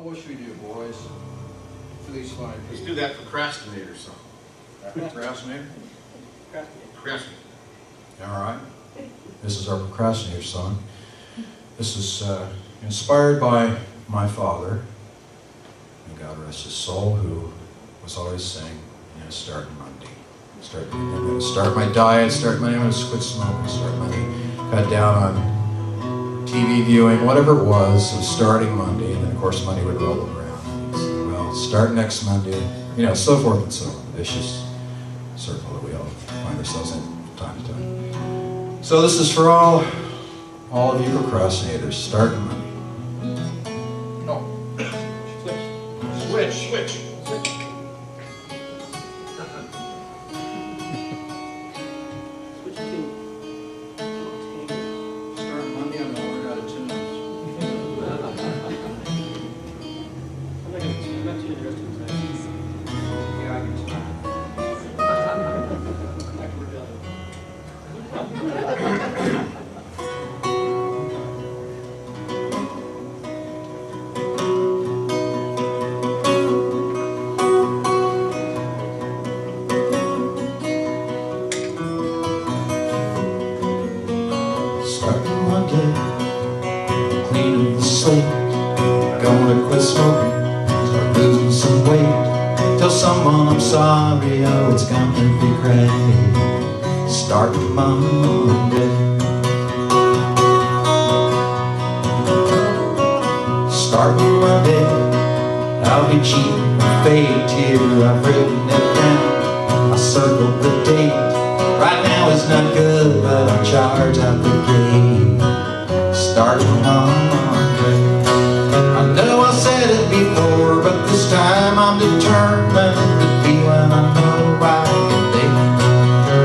What should we do, boys, for these fine people? Let's do that procrastinator song. Procrastinator? Procrastinator. All right. This is our procrastinator song. This is inspired by my father, and God rest his soul, who was always saying, starting Monday. I'm going to start my diet, start Monday, I'm going to quit smoking, start Monday. Cut down on TV viewing, whatever it was starting Monday, and then of course Monday would roll around. He'd say, well, start next Monday, so forth and so on. Vicious circle that we all find ourselves in from time to time. So this is for all of you procrastinators, starting Monday. No. Switch. Starting Monday, I'm gonna learn how to tune. Yeah, I can tune. Starting Monday, clean up the slate, gonna quit smoking, start losing some weight, tell someone I'm sorry, oh it's gonna be great. Starting Monday, starting Monday, I'll be cheating my fate here, I've written it down, I circled the date. Right now it's not good, but I'll charge out the gate. Starting on Monday. I know I said it before, but this time I'm determined to be when I know I can date.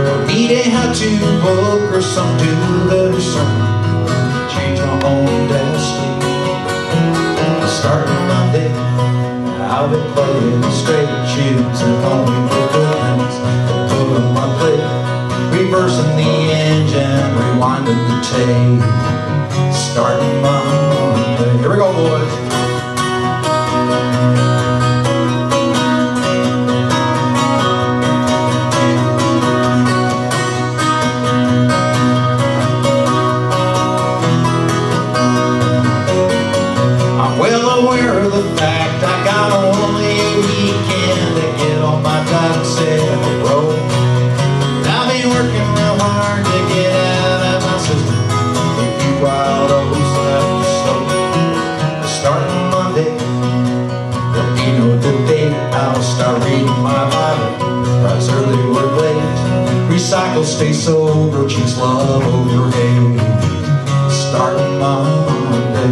Don't need a how-to book or some do-gooder sermon to change my own destiny. Starting Monday, I'll be playing straight shoes and only the good ones that put on my plate. Reversing the engine, rewinding the tape. Starting Monday. Here we go, boys. I'm well aware of the fact I got only a weekend to get all my ducks in a row. Working real hard to get out of my system. Keep you wild oats left slow. Starting Monday, there'll be no debate. I'll start reading my Bible, rise early or late. Recycle, stay sober, choose love over hate. Starting Monday,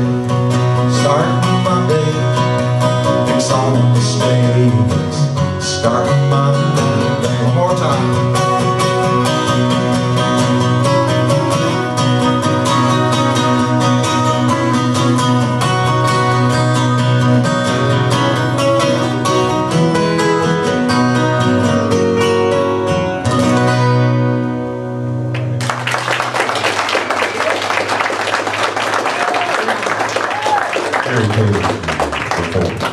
fix all the mistakes. Starting Monday, one more time. Very good.